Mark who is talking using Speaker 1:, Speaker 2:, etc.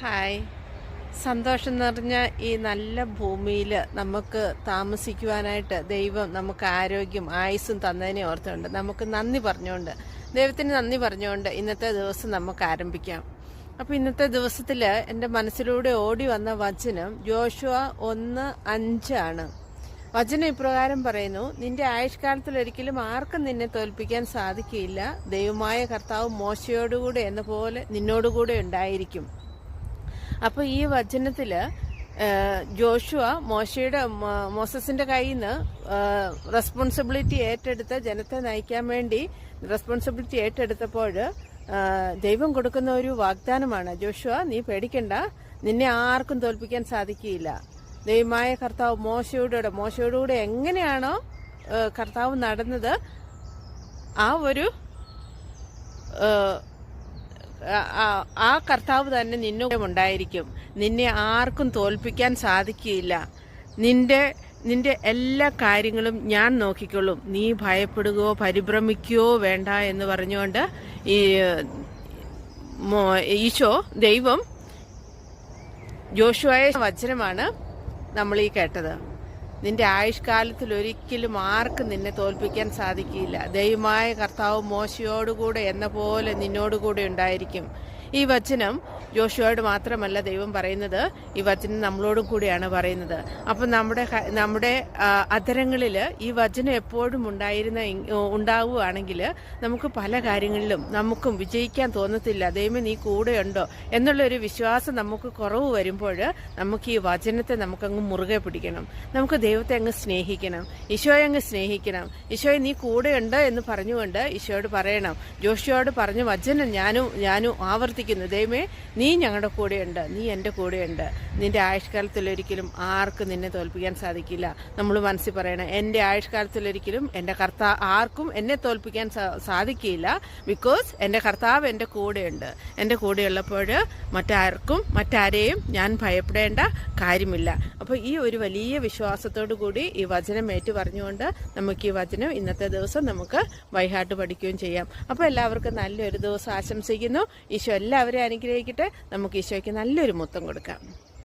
Speaker 1: Hi. സന്തോഷം നിറഞ്ഞ ഈ നല്ല ഭൂമിയിൽ നമുക്ക് താമസിക്കുവാനായിട്ട് ദൈവം നമുക്ക് ആരോഗ്യം ആയുസ്സും തന്നതിനെ ഓർത്തുകൊണ്ട് നമുക്ക് നന്ദി പറഞ്ഞുകൊണ്ട് ദൈവത്തിന് നന്ദി പറഞ്ഞുകൊണ്ട് ഇന്നത്തെ ദിവസം നമുക്ക് ആരംഭിക്കാം. അപ്പോൾ ഇന്നത്തെ ദിവസത്തിൽ എൻ്റെ മനസ്സിലൂടെ ഓടി വന്ന വചനം യോശുവ 1:5 ആണ്. വചനം ഇപ്രകാരം പറയുന്നു: നിന്റെ ആയുഷ്കാലത്തിൽ ഒരിക്കലും ആർക്കും നിന്നെ തോൽപ്പിക്കാൻ സാധിക്കില്ല. ദൈവമായ കർത്താവ് മോശയോടുകൂടെ എന്ന പോലെ നിന്നോടുകൂടെ ഉണ്ടായിരിക്കും. അപ്പോൾ ഈ വചനത്തിൽ ജോഷുവ മോസസിന്റെ കയ്യിൽ നിന്ന് റെസ്പോൺസിബിലിറ്റി ഏറ്റെടുത്ത് ജനത്തെ നയിക്കാൻ വേണ്ടി റെസ്പോൺസിബിലിറ്റി ഏറ്റെടുത്തപ്പോൾ ദൈവം കൊടുക്കുന്ന ഒരു വാഗ്ദാനമാണ്: ജോഷുവ, നീ പേടിക്കണ്ട, നിന്നെ ആർക്കും തോൽപ്പിക്കാൻ സാധിക്കില്ല. ദൈവമായ കർത്താവ് മോശയോടുകൂടെ എങ്ങനെയാണോ കർത്താവ് നടന്നത്, ആ കർത്താവ് തന്നെ നിന്നോട് ഉണ്ടായിരിക്കും. നിന്നെ ആർക്കും തോൽപ്പിക്കാൻ സാധിക്കില്ല. നിന്റെ എല്ലാ കാര്യങ്ങളും ഞാൻ നോക്കിക്കൊള്ളും. നീ ഭയപ്പെടുകയോ പരിഭ്രമിക്കുകയോ വേണ്ട എന്ന് പറഞ്ഞുകൊണ്ട് ദൈവം ജോഷുവയെ വചനമാണ് നമ്മൾ ഈ കേട്ടത്. നിന്റെ ആയുഷ്കാലത്തിൽ ഒരിക്കലും ആർക്കും നിന്നെ തോൽപ്പിക്കാൻ സാധിക്കില്ല. ദൈവമായ കർത്താവ് മോശയോടുകൂടെ എന്ന പോലെ നിന്നോടുകൂടെ ഉണ്ടായിരിക്കും. ഈ വചനം ജോഷുവയോട് മാത്രമല്ല ദൈവം പറയുന്നത്, ഈ വചനം നമ്മളോടും കൂടിയാണ് പറയുന്നത്. അപ്പം നമ്മുടെ അധരങ്ങളിൽ ഈ വചനം എപ്പോഴും ഉണ്ടാവുകയാണെങ്കിൽ നമുക്ക് പല കാര്യങ്ങളിലും നമുക്കും വിജയിക്കാൻ തോന്നത്തില്ല. ദൈവമേ, നീ കൂടെയുണ്ടോ എന്നുള്ളൊരു വിശ്വാസം നമുക്ക് കുറവ് വരുമ്പോൾ നമുക്ക് ഈ വചനത്തെ നമുക്കങ്ങ് മുറുകെ പിടിക്കണം. നമുക്ക് ദൈവത്തെ അങ്ങ് സ്നേഹിക്കണം, ഈശോയെ അങ്ങ് സ്നേഹിക്കണം. ഈശോയെ, നീ കൂടെയുണ്ട് എന്ന് പറഞ്ഞുകൊണ്ട് ഈശോയോട് പറയണം. ജോഷുവയോട് പറഞ്ഞ വചനം ഞാനും ആവർത്തിക്കുന്നു: ദൈവമേ, നീ ഞങ്ങളുടെ കൂടെയുണ്ട്, നീ എൻ്റെ കൂടെയുണ്ട്. നിന്റെ ആയുഷ്കാലത്തിലൊരിക്കലും ആർക്കും നിന്നെ തോൽപ്പിക്കാൻ സാധിക്കില്ല. നമ്മൾ മനസ്സിൽ പറയണം: എൻ്റെ ആയുഷ്കാലത്തിലൊരിക്കലും ആർക്കും എന്നെ തോൽപ്പിക്കാൻ സാധിക്കില്ല. ബിക്കോസ് എൻ്റെ കർത്താവ് എൻ്റെ കൂടെയുണ്ട്. എൻ്റെ കൂടെയുള്ളപ്പോൾ മറ്റാരെയും ഞാൻ ഭയപ്പെടേണ്ട കാര്യമില്ല. അപ്പോൾ ഈ ഒരു വലിയ വിശ്വാസത്തോടു കൂടി ഈ വചനം ഏറ്റു പറഞ്ഞുകൊണ്ട് നമുക്ക് ഈ വചനം ഇന്നത്തെ ദിവസം നമുക്ക് ബൈഹാർട്ട് പഠിക്കുകയും ചെയ്യാം. അപ്പോൾ എല്ലാവർക്കും നല്ലൊരു ദിവസം ആശംസിക്കുന്നു. ഈശോ എല്ലാവരെയും അനുഗ്രഹിക്കട്ടെ. നമുക്ക് ഈശോയ്ക്ക് നല്ലൊരു മുത്തം കൊടുക്കാം.